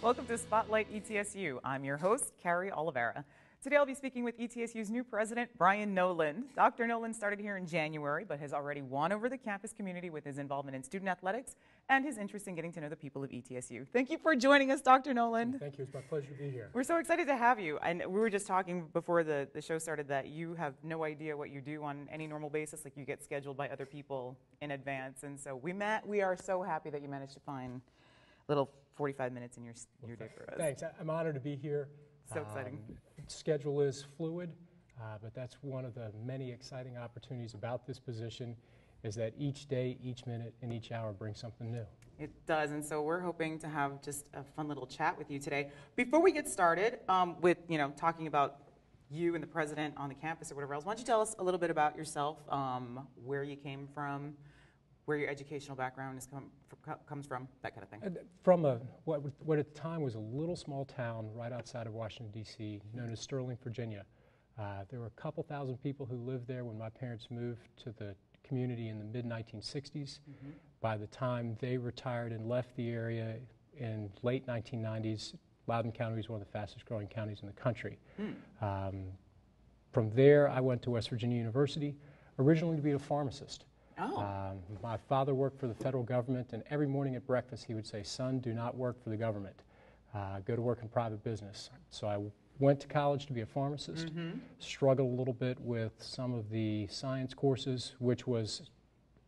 Welcome to Spotlight ETSU. I'm your host, Carrie Oliveira. Today I'll be speaking with ETSU's new president, Brian Nolan. Dr. Nolan started here in January, but has already won over the campus community with his involvement in student athletics and his interest in getting to know the people of ETSU. Thank you for joining us, Dr. Nolan. Thank you. It's my pleasure to be here. We're so excited to have you. And we were just talking before the show started that you have no idea what you do on any normal basis. Like, you get scheduled by other people in advance. And so we are so happy that you managed to find a little 45 minutes in your day for us. Thanks. I'm honored to be here. So exciting. Schedule is fluid, but that's one of the many exciting opportunities about this position, is that each day, each minute, and each hour brings something new. It does, and so we're hoping to have just a fun little chat with you today. Before we get started with talking about you and the president on the campus or whatever else, why don't you tell us a little bit about yourself, where you came from, where your educational background comes from, that kind of thing. From what at the time was a little small town right outside of Washington, D.C., known as Sterling, Virginia. There were a couple thousand people who lived there when my parents moved to the community in the mid-1960s. Mm-hmm. By the time they retired and left the area in late 1990s, Loudoun County was one of the fastest growing counties in the country. From there, I went to West Virginia University, originally to be a pharmacist. Oh. My father worked for the federal government, and every morning at breakfast he would say, "Son, do not work for the government. Go to work in private business." So I went to college to be a pharmacist, struggled a little bit with some of the science courses, which was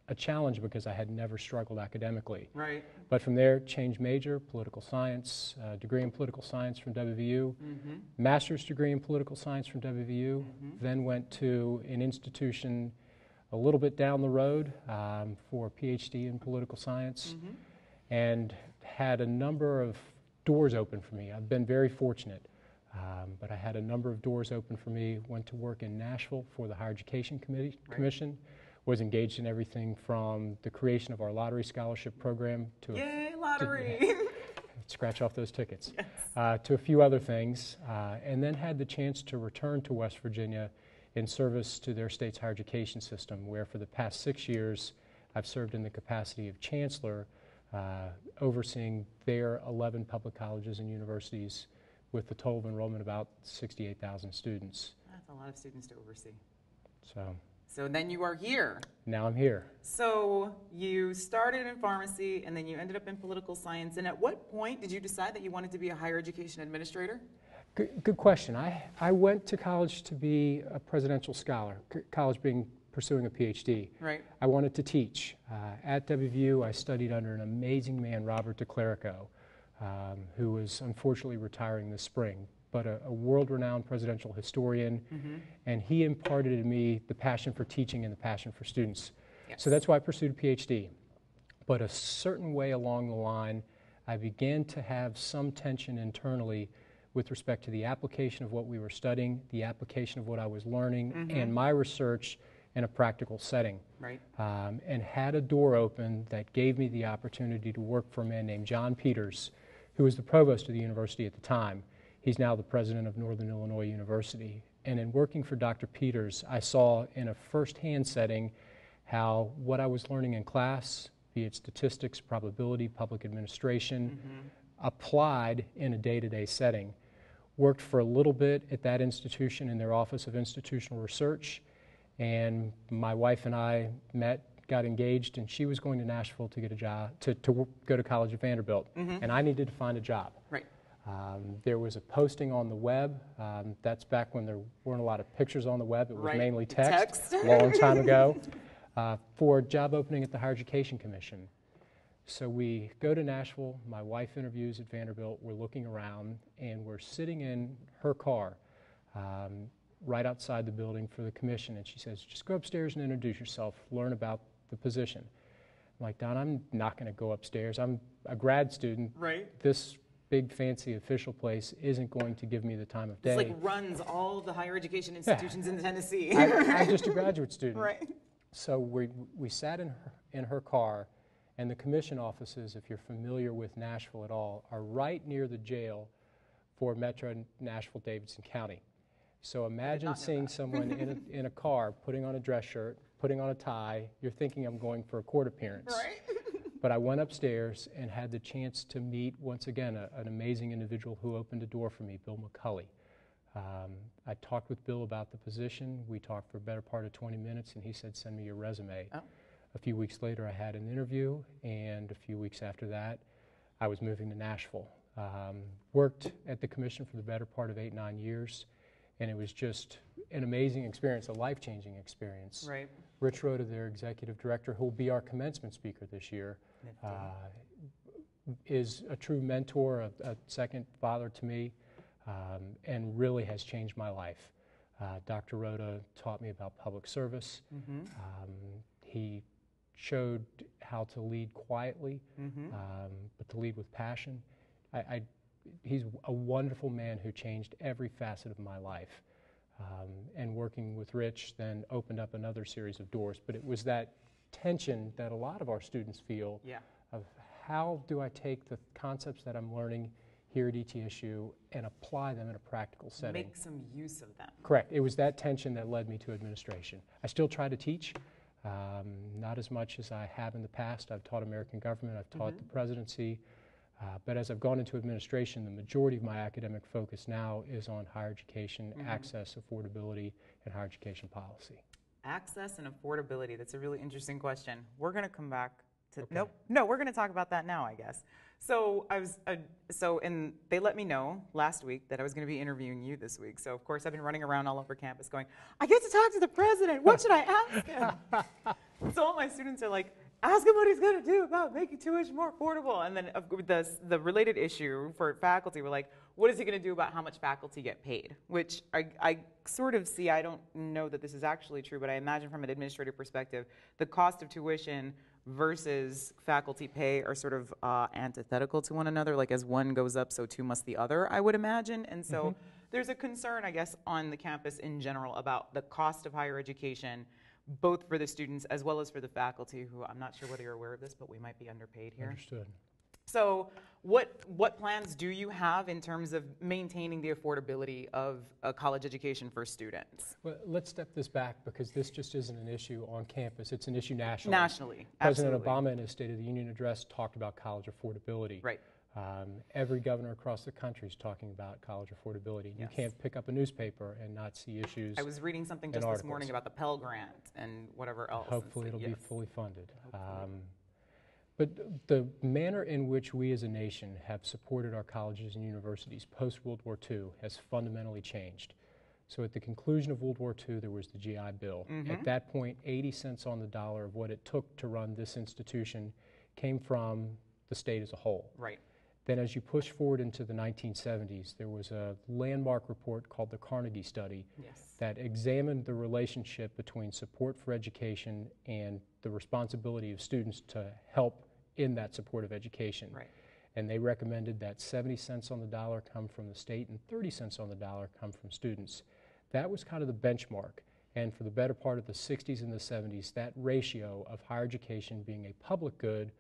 a challenge because I had never struggled academically. Right. But from there, changed major, political science, degree in political science from WVU, master's degree in political science from WVU, then went to an institution a little bit down the road for a PhD in political science, and had a number of doors open for me. I've been very fortunate, but I had a number of doors open for me. Went to work in Nashville for the Higher Education Commission, was engaged in everything from the creation of our lottery scholarship program to Yay, lottery! Scratch off those tickets. Yes. To a few other things, and then had the chance to return to West Virginia in service to their state's higher education system, where for the past 6 years I've served in the capacity of chancellor, overseeing their 11 public colleges and universities with a total of enrollment of about 68,000 students. That's a lot of students to oversee. So then you are here. now I'm here. So you started in pharmacy, and then you ended up in political science. And at what point did you decide that you wanted to be a higher education administrator? Good question. I went to college to be a presidential scholar, college being pursuing a PhD. Right. I wanted to teach. At WVU, I studied under an amazing man, Robert DeClerico, who was unfortunately retiring this spring, but a world-renowned presidential historian, and he imparted in me the passion for teaching and the passion for students. Yes. So that's why I pursued a PhD. But a certain way along the line, I began to have some tension internally with respect to the application of what we were studying, the application of what I was learning, and my research in a practical setting. Right. And had a door open that gave me the opportunity to work for a man named John Peters, who was the provost of the university at the time. He's now the president of Northern Illinois University. And in working for Dr. Peters, I saw in a first-hand setting how what I was learning in class, be it statistics, probability, public administration, applied in a day-to-day setting. Worked for a little bit at that institution in their Office of Institutional Research, and my wife and I met, got engaged, and she was going to Nashville to get a job, to go to college at Vanderbilt, and I needed to find a job. Right. There was a posting on the web. That's back when there weren't a lot of pictures on the web. It was mainly text. A long time ago, for a job opening at the Higher Education Commission. So we go to Nashville, my wife interviews at Vanderbilt, we're looking around, and we're sitting in her car right outside the building for the commission, and she says, "Just go upstairs and introduce yourself, learn about the position." I'm like, "Don, I'm not going to go upstairs. I'm a grad student. Right. This big fancy official place isn't going to give me the time of day." It's like runs all the higher education institutions in Tennessee. I'm just a graduate student. Right. So we sat in her car, and the commission offices, if you're familiar with Nashville at all, are right near the jail for Metro Nashville-Davidson County. So imagine seeing someone in a car putting on a dress shirt, putting on a tie. You're thinking I'm going for a court appearance. Right. But I went upstairs and had the chance to meet, once again, an amazing individual who opened a door for me, Bill McCulley. I talked with Bill about the position. We talked for a better part of 20 minutes, and he said, send me your resume. Oh. A few weeks later, I had an interview, and a few weeks after that, I was moving to Nashville. Worked at the commission for the better part of 8-9 years, and it was just an amazing experience, a life-changing experience. Right. Rich Rhoda, their executive director, who will be our commencement speaker this year, is a true mentor, a second father to me, and really has changed my life. Dr. Rhoda taught me about public service. He showed how to lead quietly, but to lead with passion. He's a wonderful man who changed every facet of my life. And working with Rich then opened up another series of doors. But it was that tension that a lot of our students feel of how do I take the concepts that I'm learning here at ETSU and apply them in a practical setting. Make some use of them. Correct. It was that tension that led me to administration. I still try to teach, not as much as I have in the past. I've taught American government, I've taught the presidency, but as I've gone into administration, the majority of my academic focus now is on higher education, access, affordability, and higher education policy. Access and affordability, that's a really interesting question. We're going to come back to, Okay. No, we're going to talk about that now, I guess. So they let me know last week that I was going to be interviewing you this week. So of course I've been running around all over campus going, I get to talk to the president. What should I ask him? So all my students are like, ask him what he's going to do about making tuition more affordable. And then the related issue for faculty were like, what is he going to do about how much faculty get paid? Which I sort of see, I don't know that this is actually true, but I imagine from an administrative perspective, the cost of tuition versus faculty pay are sort of antithetical to one another. Like as one goes up, so too must the other, I would imagine. And so there's a concern, I guess, on the campus in general about the cost of higher education, both for the students as well as for the faculty, who I'm not sure whether you're aware of this, but we might be underpaid here. Understood. So what plans do you have in terms of maintaining the affordability of a college education for students? Well, let's step this back because this just isn't an issue on campus. It's an issue nationally. Nationally, President absolutely. Obama in his State of the Union address talked about college affordability. Right. Every governor across the country is talking about college affordability. You can't pick up a newspaper and not see issues. I was reading something just this morning about the Pell Grant and whatever else. Hopefully it'll be fully funded. But the manner in which we as a nation have supported our colleges and universities post-World War II has fundamentally changed. So at the conclusion of World War II, there was the GI Bill. At that point, 80 cents on the dollar of what it took to run this institution came from the state as a whole. Right. Then as you push forward into the 1970s, there was a landmark report called the Carnegie Study that examined the relationship between support for education and the responsibility of students to help in that support of education. Right. And they recommended that 70 cents on the dollar come from the state and 30 cents on the dollar come from students. That was kind of the benchmark. And for the better part of the 60s and the 70s, that ratio of higher education being a public good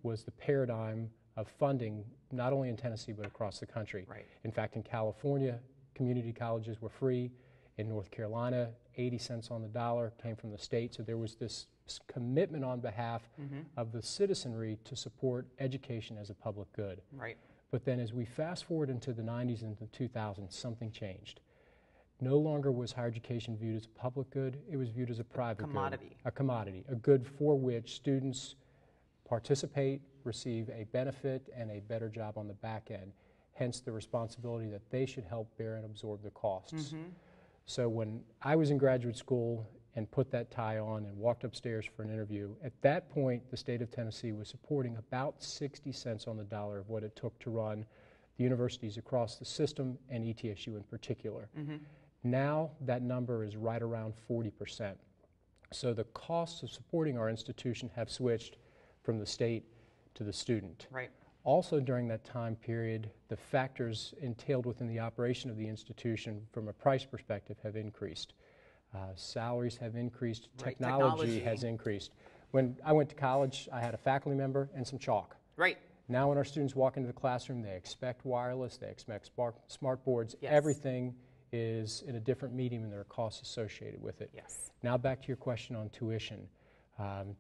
was the paradigm of funding, not only in Tennessee, but across the country. Right. In fact, in California, community colleges were free. In North Carolina, 80 cents on the dollar came from the state. So there was this commitment on behalf of the citizenry to support education as a public good. Right. But then as we fast forward into the 90s and the 2000s, something changed. No longer was higher education viewed as a public good, it was viewed as a private commodity. good. A commodity. A good for which students participate, receive a benefit and a better job on the back end, hence the responsibility that they should help bear and absorb the costs. So when I was in graduate school and put that tie on and walked upstairs for an interview, at that point the state of Tennessee was supporting about 60 cents on the dollar of what it took to run the universities across the system and ETSU in particular. Now that number is right around 40%. So the costs of supporting our institution have switched from the state to the student. Right. Also during that time period, the factors entailed within the operation of the institution from a price perspective have increased. Salaries have increased, technology has increased. When I went to college, I had a faculty member and some chalk. Right. Now when our students walk into the classroom, they expect wireless, they expect smart boards, everything is in a different medium and there are costs associated with it. Yes. Now back to your question on tuition.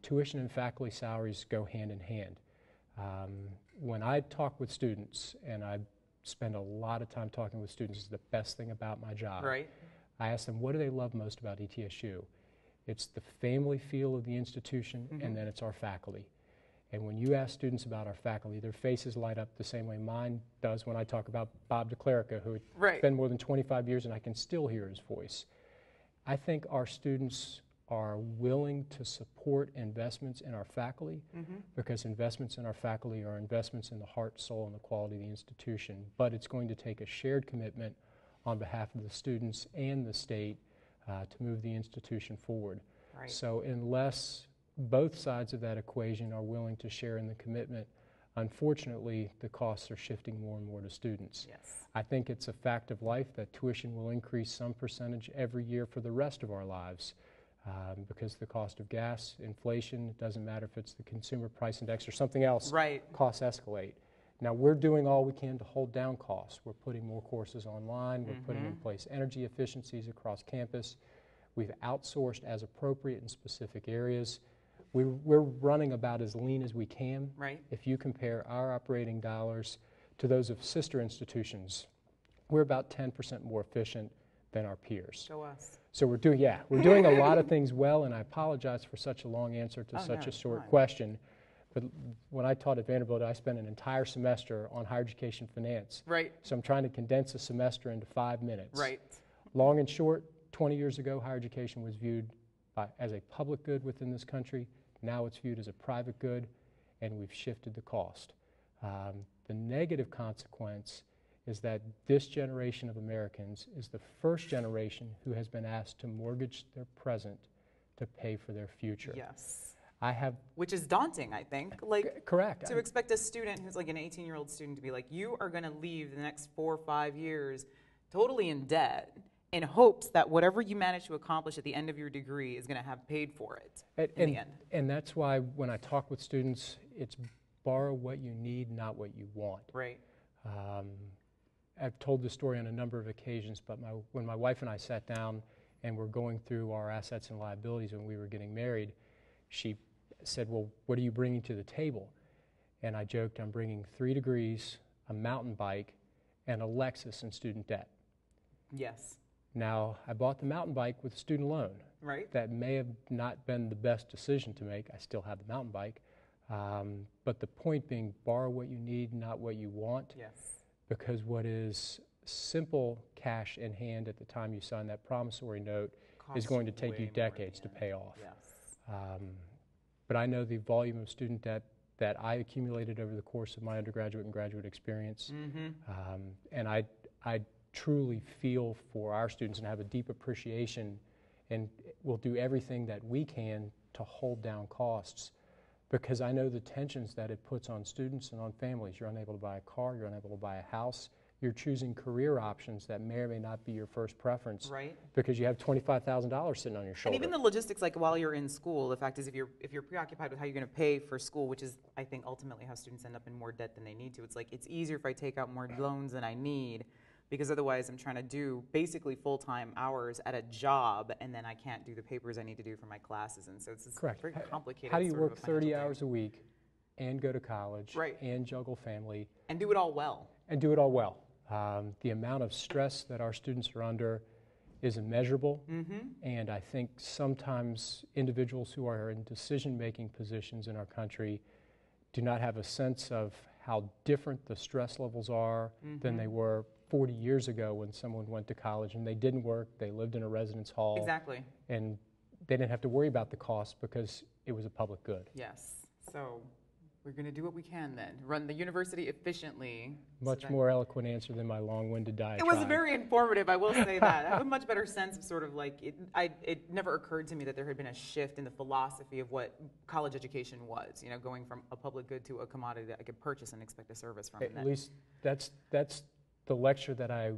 Tuition and faculty salaries go hand in hand. When I talk with students, and I spend a lot of time talking with students, it's the best thing about my job. Right. I ask them, what do they love most about ETSU? It's the family feel of the institution, and then it's our faculty. And when you ask students about our faculty, their faces light up the same way mine does when I talk about Bob DeClerica, who has been more than 25 years, and I can still hear his voice. I think our students are willing to support investments in our faculty because investments in our faculty are investments in the heart, soul, and the quality of the institution. But it's going to take a shared commitment on behalf of the students and the state to move the institution forward. Right. So unless both sides of that equation are willing to share in the commitment, unfortunately, the costs are shifting more and more to students. Yes. I think it's a fact of life that tuition will increase some percentage every year for the rest of our lives because the cost of gas, inflation, it doesn't matter if it's the consumer price index or something else, costs escalate. Now, we're doing all we can to hold down costs. We're putting more courses online. We're putting in place energy efficiencies across campus. We've outsourced as appropriate in specific areas. We're running about as lean as we can. Right. If you compare our operating dollars to those of sister institutions, we're about 10% more efficient than our peers. Show us. So we're doing a lot of things well, and I apologize for such a long answer to such a short question. But when I taught at Vanderbilt, I spent an entire semester on higher education finance. Right. So I'm trying to condense a semester into 5 minutes. Right. Long and short, 20 years ago, higher education was viewed as a public good within this country. Now it's viewed as a private good, and we've shifted the cost. The negative consequence is that this generation of Americans is the first generation who has been asked to mortgage their present to pay for their future. Yes. Which is daunting, I think. Like, correct. To expect a student who's like an 18-year-old student to be like, you are going to leave the next 4 or 5 years totally in debt in hopes that whatever you manage to accomplish at the end of your degree is going to have paid for it in the end. And that's why when I talk with students, it's borrow what you need, not what you want. Right. I've told this story on a number of occasions, but when my wife and I sat down and were going through our assets and liabilities when we were getting married, she said, well, what are you bringing to the table? And I joked, I'm bringing 3 degrees, a mountain bike, and a Lexus in student debt. Yes. Now, I bought the mountain bike with a student loan. Right. That may have not been the best decision to make. I still have the mountain bike. But the point being, borrow what you need, not what you want. Yes. Because what is simple cash in hand at the time you sign that promissory note is going to take you decades to pay off. Yes. But I know the volume of student debt that I accumulated over the course of my undergraduate and graduate experience. And I truly feel for our students and have a deep appreciation, and will do everything that we can to hold down costs, because I know the tensions that it puts on students and on families. You're unable to buy a car, you're unable to buy a house, you're choosing career options that may or may not be your first preference, right? Because you have $25,000 sitting on your shoulder. And even the logistics, like while you're in school, the fact is if you're preoccupied with how you're going to pay for school, which is, I think, ultimately how students end up in more debt than they need to. It's like, it's easier if I take out more loans than I need, because otherwise I'm trying to do basically full-time hours at a job, and then I can't do the papers I need to do for my classes. And so it's this very complicated. How do you work 30 hours a week and go to college right. and juggle family? And do it all well. And do it all well. The amount of stress that our students are under is immeasurable, and I think sometimes individuals who are in decision-making positions in our country do not have a sense of how different the stress levels are than they were 40 years ago when someone went to college and they didn't work, they lived in a residence hall. Exactly. And they didn't have to worry about the cost because it was a public good. Yes. So we're going to do what we can then. Run the university efficiently. Much more eloquent answer than my long-winded diatribe. It was very informative, I will say that. I have a much better sense of sort of like, it never occurred to me that there had been a shift in the philosophy of what college education was, you know, going from a public good to a commodity that I could purchase and expect a service from. At least that's the lecture that I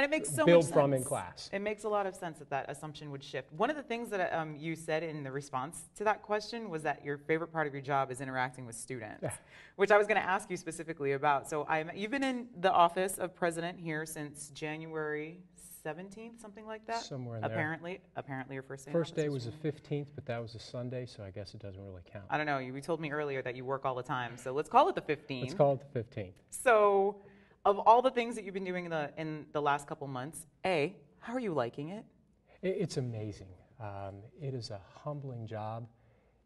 And it makes so build much sense. from in class. It makes a lot of sense that that assumption would shift. One of the things that you said in the response to that question was that your favorite part of your job is interacting with students, Yeah. which I was going to ask you specifically about. So you've been in the office of president here since January 17th, something like that? Somewhere in there. Apparently your first day in First office day was the January. 15th, but that was a Sunday, so I guess it doesn't really count. I don't know. You told me earlier that you work all the time, so let's call it the 15th. Let's call it the 15th. So, of all the things that you've been doing in the last couple months, how are you liking it? It's amazing. It is a humbling job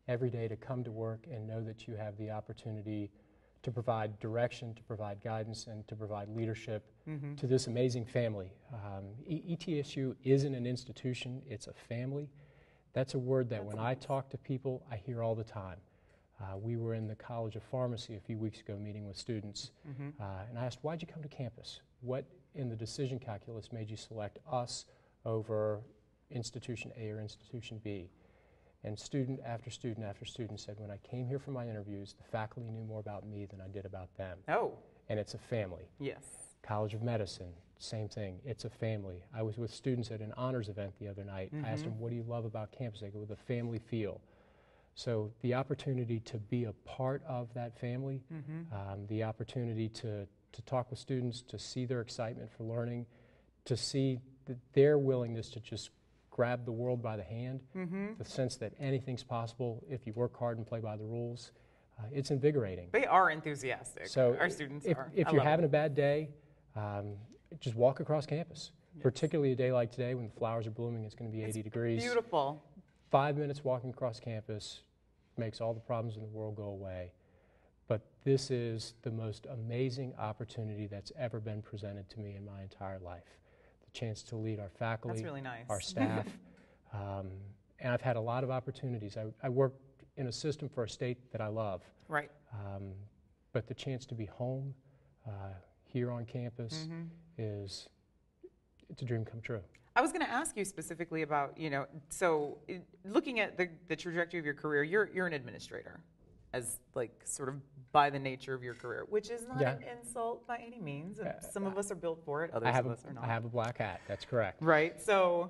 every day to come to work and know that you have the opportunity to provide direction, to provide guidance, and to provide leadership to this amazing family. ETSU isn't an institution, it's a family. That's a word that when I talk to people, I hear all the time. We were in the College of Pharmacy a few weeks ago meeting with students, and I asked, why'd you come to campus? What in the decision calculus made you select us over institution A or institution B? And student after student after student said, when I came here for my interviews, the faculty knew more about me than I did about them. Oh. And it's a family. Yes. College of Medicine, same thing. It's a family. I was with students at an honors event the other night. I asked them, what do you love about campus? They go, with a family feel. So the opportunity to be a part of that family, the opportunity to talk with students, to see their excitement for learning, to see their willingness to just grab the world by the hand, the sense that anything's possible if you work hard and play by the rules, it's invigorating. They are enthusiastic. So our students are. If you're having a bad day, just walk across campus, particularly a day like today when the flowers are blooming, it's going to be 80 degrees. Beautiful. 5 minutes walking across campus makes all the problems in the world go away. But this is the most amazing opportunity that's ever been presented to me in my entire life. The chance to lead our faculty, That's really nice. our staff, and I've had a lot of opportunities. I worked in a system for a state that I love. Right. But the chance to be home here on campus it's a dream come true. I was going to ask you specifically about, looking at the trajectory of your career, you're an administrator, as like sort of by the nature of your career, which is not an insult by any means. And some of us are built for it, others of us are not. I have a black hat, that's correct. Right. So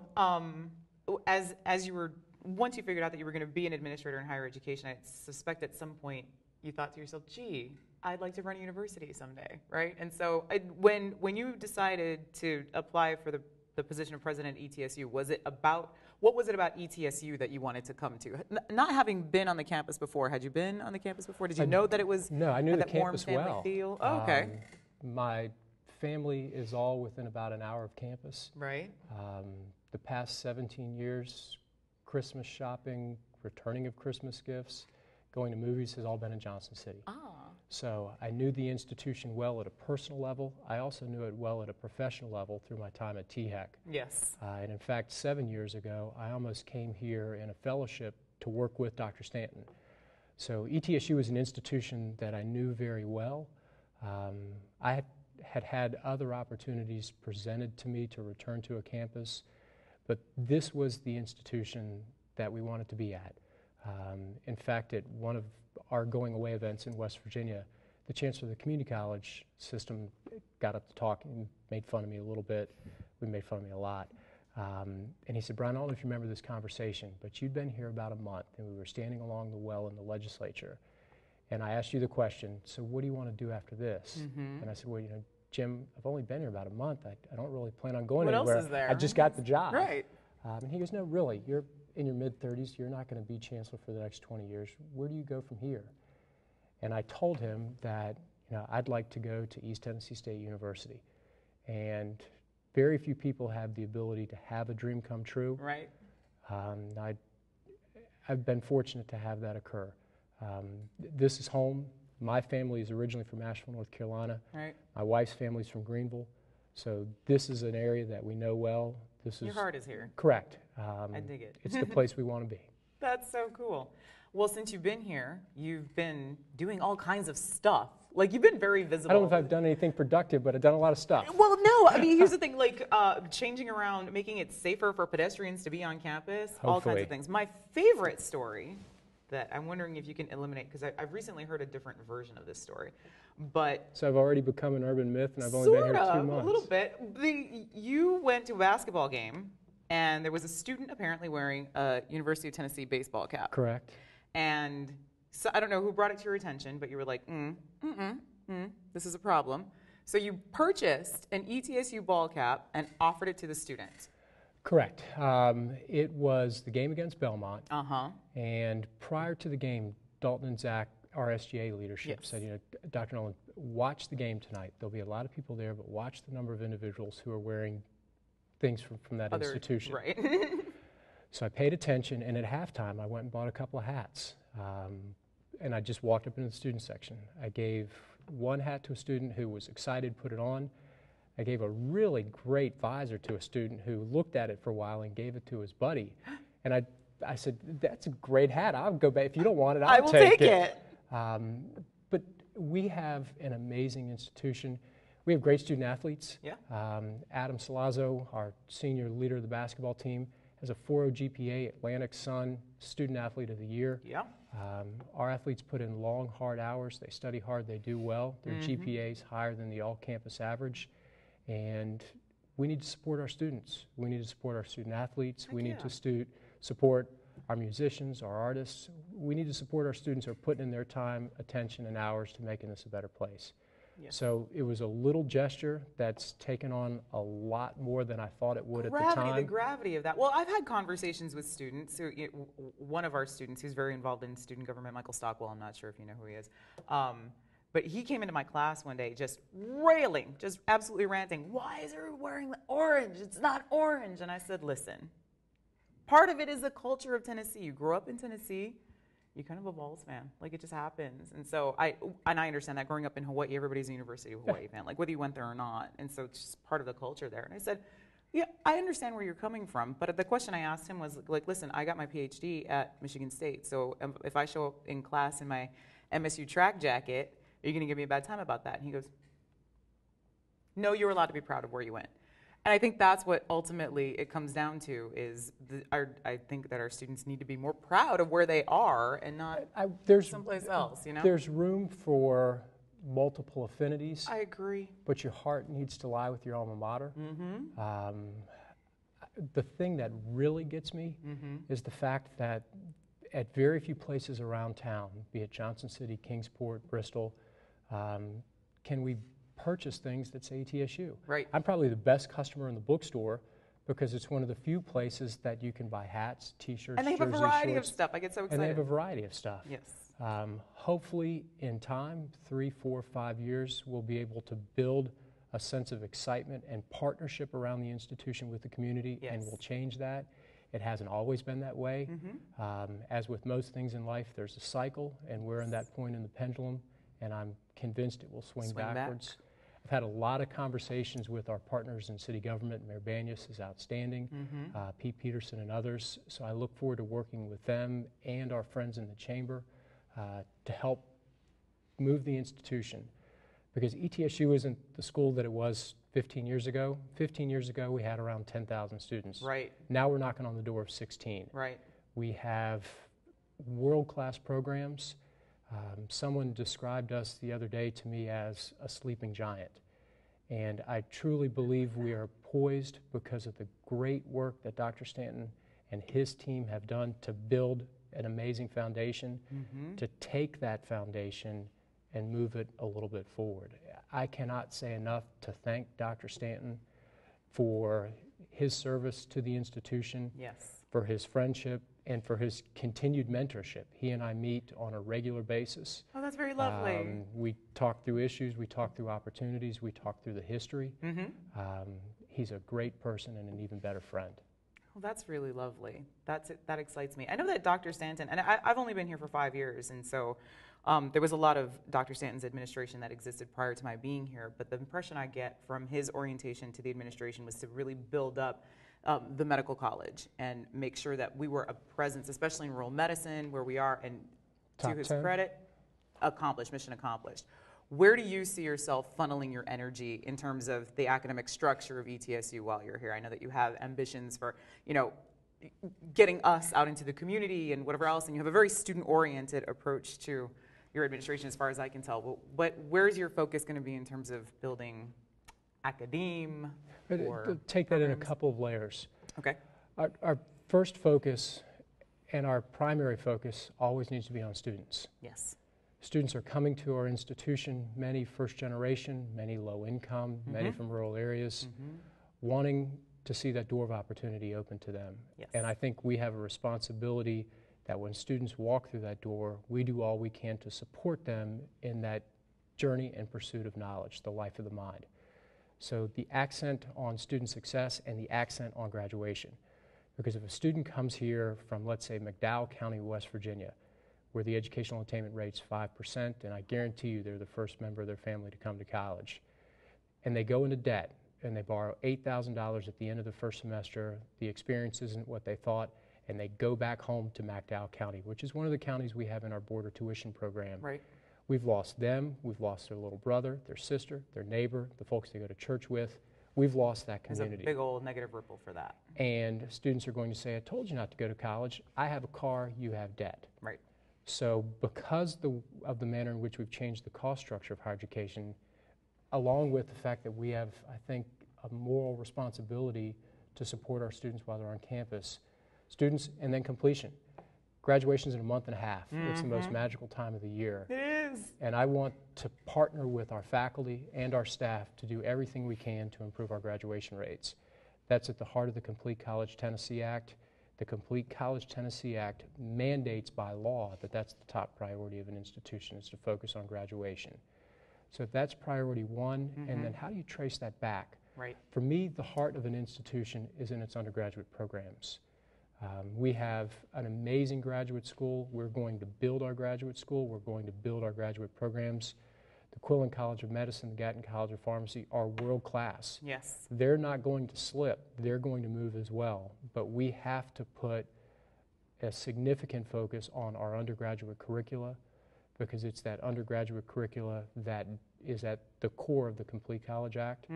as you were, once you figured out that you were going to be an administrator in higher education, I suspect at some point you thought to yourself, gee, I'd like to run a university someday, right? And so when you decided to apply for the position of president at ETSU, what was it about ETSU that you wanted to come to? Not having been on the campus before, had you been on the campus before? Did you know that it was No, I knew the that warm campus family well. feel? Oh, okay. My family is all within about an hour of campus. Right. The past 17 years, Christmas shopping, returning of Christmas gifts, going to movies has all been in Johnson City. Ah. So I knew the institution well at a personal level. I also knew it well at a professional level through my time at THEC. Yes. And in fact, 7 years ago, I almost came here in a fellowship to work with Dr. Stanton. So ETSU is an institution that I knew very well. I had other opportunities presented to me to return to a campus, but this was the institution that we wanted to be at. In fact, at one of our going away events in West Virginia, the chancellor of the community college system got up to talk and made fun of me a little bit. We made fun of me a lot. And he said, Brian, I don't know if you remember this conversation, but you'd been here about a month, and we were standing along the well in the legislature. And I asked you the question, so what do you want to do after this? And I said, well, Jim, I've only been here about a month. I don't really plan on going anywhere. What else is there? I just got the job. Right. And he goes, no, really, you're in your mid-30s, you're not going to be chancellor for the next 20 years. Where do you go from here? And I told him that I'd like to go to East Tennessee State University. And very few people have the ability to have a dream come true. Right. I've been fortunate to have that occur. This is home. My family is originally from Asheville, North Carolina. Right. My wife's family's from Greenville. So this is an area that we know well. Your heart is here. Correct. I dig it. It's the place we want to be. That's so cool. Well, since you've been here, you've been doing all kinds of stuff. Like, you've been very visible. I don't know if I've done anything productive, but I've done a lot of stuff. Well, no. I mean, here's the thing. Like, changing around, making it safer for pedestrians to be on campus, all kinds Hopefully. of things. My favorite story that I'm wondering if you can eliminate, because I've recently heard a different version of this story. But So I've already become an urban myth, and I've only been here 2 months. A little bit. You went to a basketball game, and there was a student apparently wearing a University of Tennessee baseball cap. Correct. And so I don't know who brought it to your attention, but you were like, this is a problem. So you purchased an ETSU ball cap and offered it to the student. Correct. It was the game against Belmont. Uh-huh. And prior to the game, Dalton and Zach, our SGA leadership, said, you know, Dr. Nolan, watch the game tonight. There'll be a lot of people there, but watch the number of individuals who are wearing things from that institution. Right. So I paid attention, and at halftime, I went and bought a couple of hats. And I just walked up into the student section. I gave one hat to a student who was excited, put it on. I gave a really great visor to a student who looked at it for a while and gave it to his buddy. And I said, that's a great hat. I'll go back. If you don't want it, I will take it. But we have an amazing institution. We have great student athletes. Yeah. Adam Salazzo, our senior leader of the basketball team, has a 4.0 GPA, Atlantic Sun Student Athlete of the Year. Yeah. Our athletes put in long, hard hours. They study hard. They do well. Their GPA is higher than the all-campus average. And we need to support our students. We need to support our student athletes. We need to support our musicians, our artists. We need to support our students who are putting in their time, attention, and hours to making this a better place. Yes. So it was a little gesture that's taken on a lot more than I thought it would at the time. The gravity of that. Well, I've had conversations with students. So, one of our students who's very involved in student government, Michael Stockwell, I'm not sure if you know who he is. But he came into my class one day just railing, just absolutely ranting, why is everyone wearing the orange? It's not orange. And I said, listen, part of it is the culture of Tennessee. You grow up in Tennessee, you kind of a Vols fan. Like, it just happens. And so I understand that growing up in Hawaii, everybody's a University of Hawaii fan, like whether you went there or not. And so it's just part of the culture there. And I said, yeah, I understand where you're coming from. But the question I asked him was, like, listen, I got my PhD at Michigan State. So if I show up in class in my MSU track jacket, are you going to give me a bad time about that? And he goes, no, you're allowed to be proud of where you went. And I think that's what ultimately it comes down to is I think that our students need to be more proud of where they are and not someplace else, you know? There's room for multiple affinities. I agree. But your heart needs to lie with your alma mater. Mm-hmm. The thing that really gets me is the fact that at very few places around town, be it Johnson City, Kingsport, Bristol, can we purchase things that say ETSU. Right. I'm probably the best customer in the bookstore because it's one of the few places that you can buy hats, T-shirts, and they have jerseys, a variety shorts, of stuff. I get so excited. And they have a variety of stuff. Yes. Hopefully, in time, 3, 4, 5 years, we'll be able to build a sense of excitement and partnership around the institution with the community, and we'll change that. It hasn't always been that way. As with most things in life, there's a cycle, and we're in that point in the pendulum, and I'm convinced it will swing backwards. I've had a lot of conversations with our partners in city government. Mayor Banyas is outstanding, Pete Peterson and others. So I look forward to working with them and our friends in the chamber to help move the institution. Because ETSU isn't the school that it was 15 years ago. 15 years ago, we had around 10,000 students. Right. Now we're knocking on the door of 16. Right. We have world-class programs. Someone described us the other day to me as a sleeping giant. And I truly believe we are poised because of the great work that Dr. Stanton and his team have done to build an amazing foundation, to take that foundation and move it a little bit forward. I cannot say enough to thank Dr. Stanton for his service to the institution, for his friendship, and for his continued mentorship. He and I meet on a regular basis. Oh, that's very lovely. We talk through issues, we talk through opportunities, we talk through the history. He's a great person and an even better friend. Well, that's really lovely. That excites me. I know that Dr. Stanton, and I've only been here for 5 years, and so there was a lot of Dr. Stanton's administration that existed prior to my being here, but the impression I get from his orientation to the administration was to really build up the medical college and make sure that we were a presence, especially in rural medicine, where we are, and to his credit, mission accomplished. Where do you see yourself funneling your energy in terms of the academic structure of ETSU while you're here? I know that you have ambitions for, getting us out into the community and whatever else, and you have a very student-oriented approach to your administration as far as I can tell. But where's your focus going to be in terms of building academe or take that in a programs? couple of layers. Okay. Our first focus and our primary focus always needs to be on students. Yes. Students are coming to our institution, many first generation, many low income, many from rural areas, wanting to see that door of opportunity open to them. Yes. And I think we have a responsibility that when students walk through that door, we do all we can to support them in that journey and pursuit of knowledge, the life of the mind. So the accent on student success and the accent on graduation. Because if a student comes here from, let's say, McDowell County, West Virginia, where the educational attainment rate's 5%, and I guarantee you they're the first member of their family to come to college, and they go into debt, and they borrow $8,000 at the end of the first semester, the experience isn't what they thought, and they go back home to McDowell County, which is one of the counties we have in our border tuition program. Right. We've lost them, we've lost their little brother, their sister, their neighbor, the folks they go to church with. We've lost that community. There's a big old negative ripple for that. And students are going to say, I told you not to go to college. I have a car, you have debt. Right. So because of the manner in which we've changed the cost structure of higher education, along with the fact that we have, I think, a moral responsibility to support our students while they're on campus, students, and then completion. Graduation's in a month and a half. It's the most magical time of the year. It is. And I want to partner with our faculty and our staff to do everything we can to improve our graduation rates. That's at the heart of the Complete College Tennessee Act. The Complete College Tennessee Act mandates by law that that's the top priority of an institution, is to focus on graduation. So that's priority one, and then how do you trace that back? Right. For me, the heart of an institution is in its undergraduate programs. We have an amazing graduate school. We're going to build our graduate school. We're going to build our graduate programs. The Quillen College of Medicine, the Gatton College of Pharmacy are world class. Yes. They're not going to slip. They're going to move as well. But we have to put a significant focus on our undergraduate curricula, because it's that undergraduate curricula that is at the core of the Complete College Act.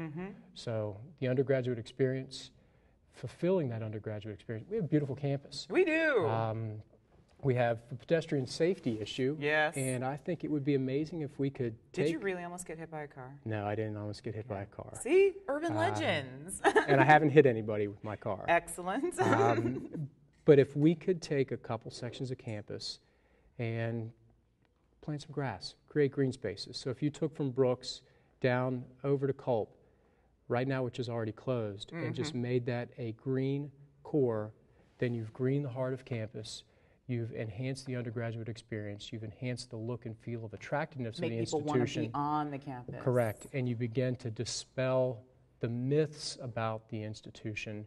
So the undergraduate experience, fulfilling that undergraduate experience. We have a beautiful campus. We do. We have a pedestrian safety issue. Yes. And I think it would be amazing if we could take... Did you really almost get hit by a car? No, I didn't almost get hit by a car. See? Urban legends. And I haven't hit anybody with my car. Excellent. But if we could take a couple sections of campus and plant some grass, create green spaces. So if you took from Brooks down over to Culp, right now, which is already closed, and just made that a green core, then you've greened the heart of campus, you've enhanced the undergraduate experience, you've enhanced the look and feel of attractiveness of the institution. Make people want to be on the campus. Correct, and you begin to dispel the myths about the institution.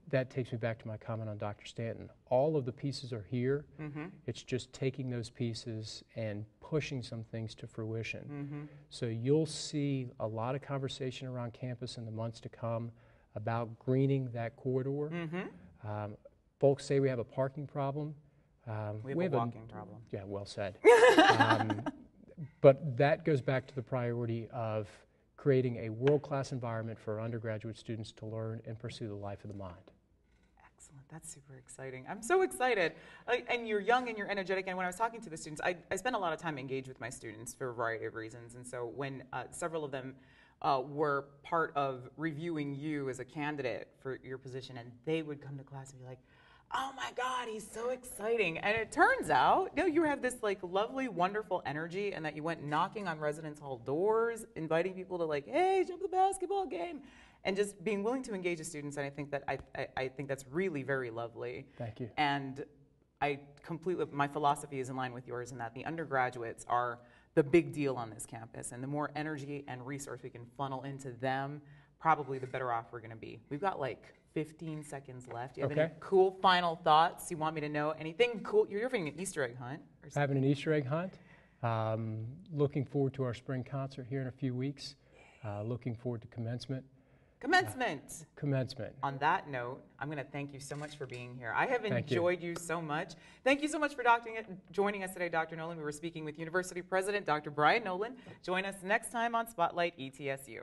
That takes me back to my comment on Dr. Stanton. All of the pieces are here. It's just taking those pieces and pushing some things to fruition. So you'll see a lot of conversation around campus in the months to come about greening that corridor. Folks say we have a parking problem. We have a walking problem. Yeah, well said. But that goes back to the priority of creating a world-class environment for undergraduate students to learn and pursue the life of the mind. Excellent. That's super exciting. I'm so excited. And you're young and you're energetic. And when I was talking to the students, I spent a lot of time engaged with my students for a variety of reasons. And so when several of them were part of reviewing you as a candidate for your position, and they would come to class and be like, oh my God, he's so exciting. And it turns out, you know, you have this like lovely, wonderful energy, and that you went knocking on residence hall doors, inviting people to like, hey, jump the basketball game, and just being willing to engage the students. And I think that I think that's really very lovely. Thank you. And my philosophy is in line with yours in that the undergraduates are the big deal on this campus, and the more energy and resource we can funnel into them, probably the better off we're going to be. We've got like 15 seconds left. Do you have any cool final thoughts you want me to know? Anything cool? You're having an Easter egg hunt. Having an Easter egg hunt. Looking forward to our spring concert here in a few weeks. Looking forward to commencement. Commencement. Commencement. On that note, I'm going to thank you so much for being here. I have enjoyed you so much. Thank you so much for joining us today, Dr. Nolan. We were speaking with University President Dr. Brian Nolan. Join us next time on Spotlight ETSU.